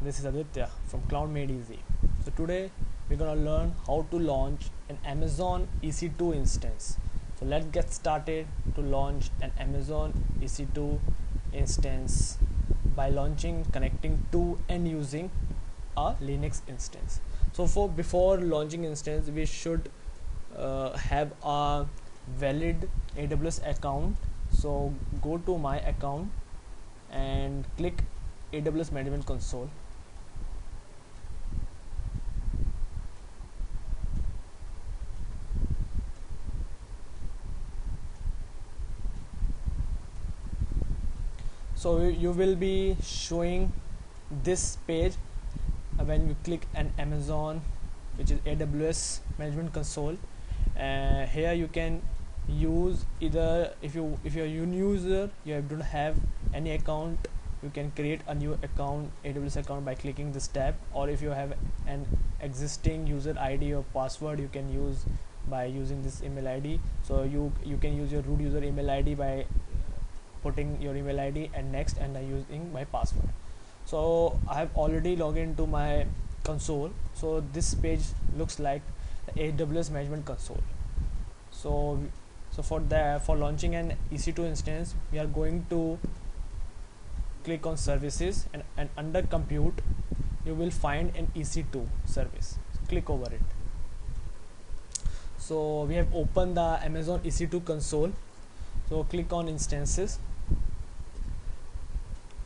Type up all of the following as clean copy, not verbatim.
This is Aditya from Cloud Made Easy. So today we're gonna learn how to launch an Amazon EC2 instance. So let's get started to launch an Amazon EC2 instance by connecting to and using a Linux instance. So before launching instance, we should have a valid AWS account. So go to my account and click AWS Management Console. So you will be showing this page when you click an Amazon, which is AWS Management Console. Here you can use either if you're a new user, you don't have any account, you can create a new account, AWS account, by clicking this tab, or if you have an existing user ID or password, you can use by using this email ID. So you can use your root user email ID by putting your email ID and next, and using my password. So I have already logged into my console. So this page looks like the AWS Management Console. So for launching an EC2 instance, we are going to click on services, and under compute you will find an EC2 service. Click over it. So we have opened the Amazon EC2 console. So click on instances.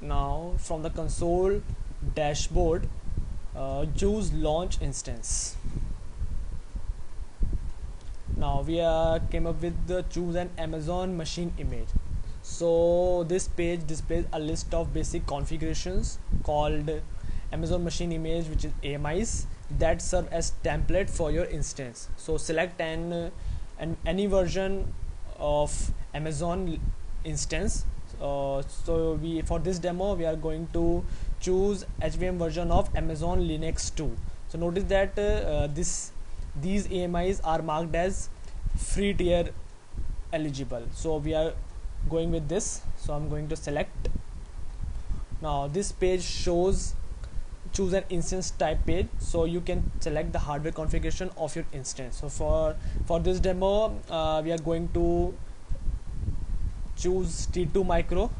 Now from the console dashboard, choose launch instance. Now we came up with the choose an Amazon machine image. So this page displays a list of basic configurations called Amazon machine image, which is AMIs, that serve as template for your instance. So select any version of Amazon instance. So for this demo we are going to choose HVM version of Amazon Linux 2. So notice that these AMIs are marked as free tier eligible, so we are going with this. So I'm going to select. Now this page shows choose an instance type page, so you can select the hardware configuration of your instance. So for this demo we are going to choose T2 micro,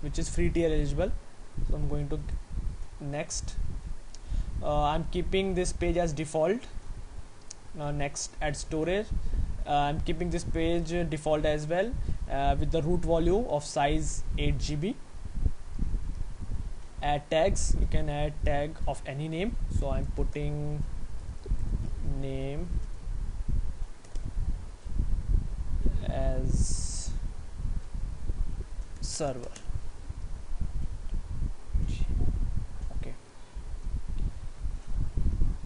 which is free tier eligible. So I'm going to next. I'm keeping this page as default. Next, add storage. I'm keeping this page default as well, with the root volume of size 8 GB. Add tags. You can add tag of any name. So I'm putting name as server. Okay.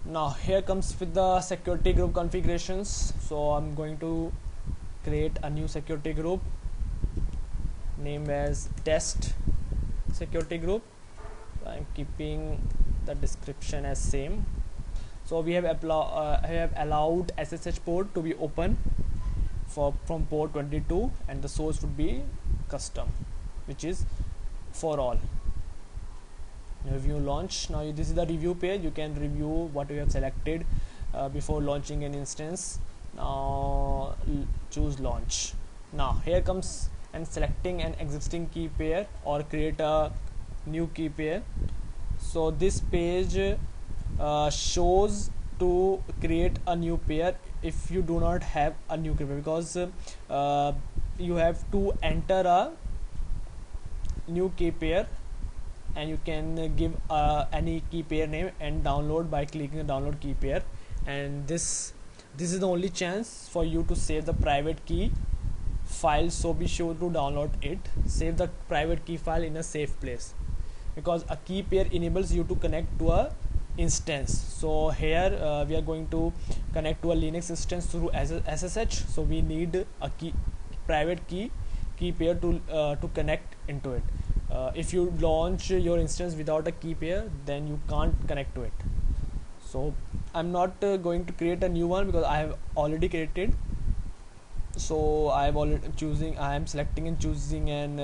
Now here comes with the security group configurations. So I'm going to create a new security group, name as test security group. So I'm keeping the description as same. So we have allowed SSH port to be open from port 22, and the source would be custom, which is for all. Review launch. Now this is the review page. You can review what you have selected before launching an instance. Now choose launch. Now here comes and selecting an existing key pair or create a new key pair. So this page shows to create a new pair if you do not have a new key pair, because you have to enter a new key pair, and you can give any key pair name and download by clicking the download key pair. And this is the only chance for you to save the private key file, so be sure to download it. Save the private key file in a safe place, because a key pair enables you to connect to a instance. So here we are going to connect to a Linux instance through SSH, so we need a private key pair to connect into it. If you launch your instance without a key pair, then you can't connect to it. So I'm not going to create a new one because I have already created. So I am selecting and choosing an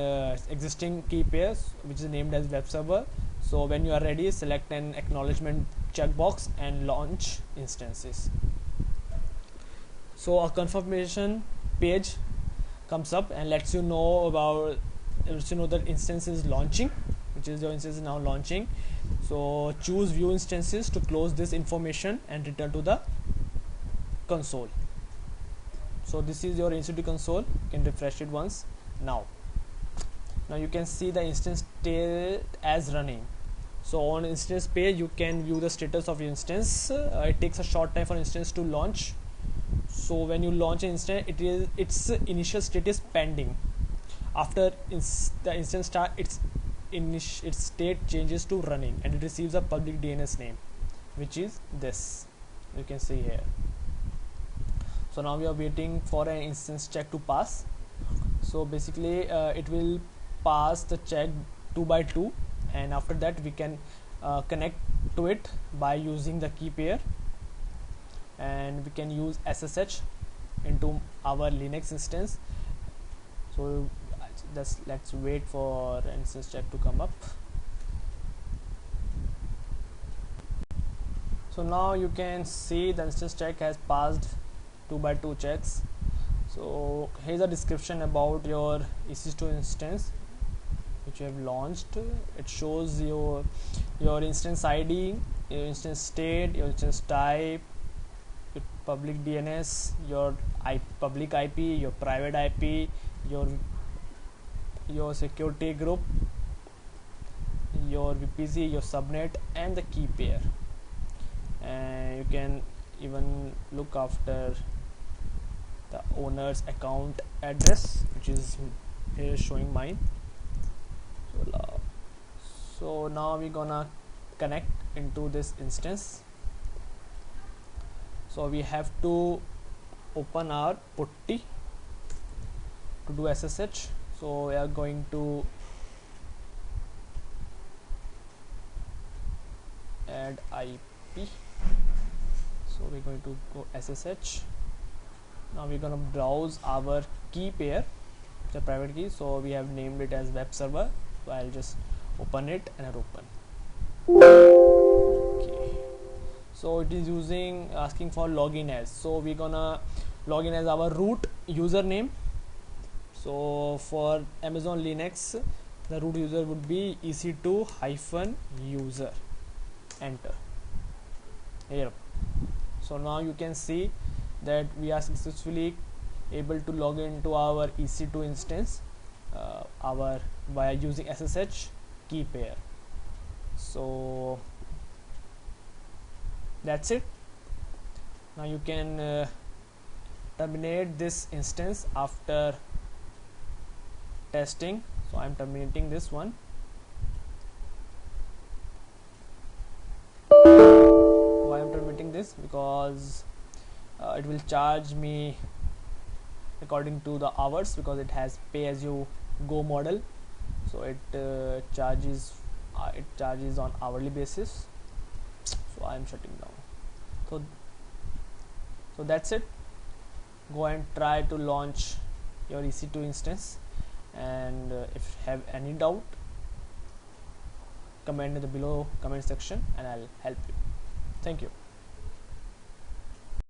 existing key pair which is named as web server. So when you are ready, select an acknowledgement checkbox and launch instances. So a confirmation page comes up and lets you know that instance is launching, which is your instance is now launching. So choose view instances to close this information and return to the console. So this is your EC2 console. You can refresh it once. Now you can see the instance state as running. So on instance page you can view the status of your instance. It takes a short time for instance to launch. So when you launch an instance, its initial state is pending. After the instance start, its state changes to running, and it receives a public DNS name, which is this. You can see here. So now we are waiting for an instance check to pass. So basically it will pass the check 2 by 2, and after that we can connect to it by using the key pair, and we can use SSH into our Linux instance. So let's wait for instance check to come up. So now you can see the instance check has passed 2 by 2 checks. So here's a description about your EC2 instance which you have launched. It shows your instance ID, your instance state, your instance type, your public DNS, your public IP, your private IP, your security group, your VPC, your subnet, and the key pair. And you can even look after the owner's account address, which is here showing mine. So now we're gonna connect into this instance. So we have to open our putty to do SSH. So we are going to add IP. So we're going to go SSH. Now we're going to browse our key pair, the private key. So we have named it as web server. So I'll just open it and open. Okay. So it is asking for login as. So we're gonna log in as our root username. So for Amazon Linux, the root user would be EC2-user. Enter here. So now you can see that we are successfully able to log into our EC2 instance via using SSH key pair. So that's it. Now you can terminate this instance after testing. So I'm terminating this one. Why I'm terminating this? Because it will charge me according to the hours, because it has pay as you go model. So it charges on hourly basis. So I'm shutting down. So that's it. Go and try to launch your EC2 instance, and if you have any doubt, comment in the below comment section and I'll help you. Thank you.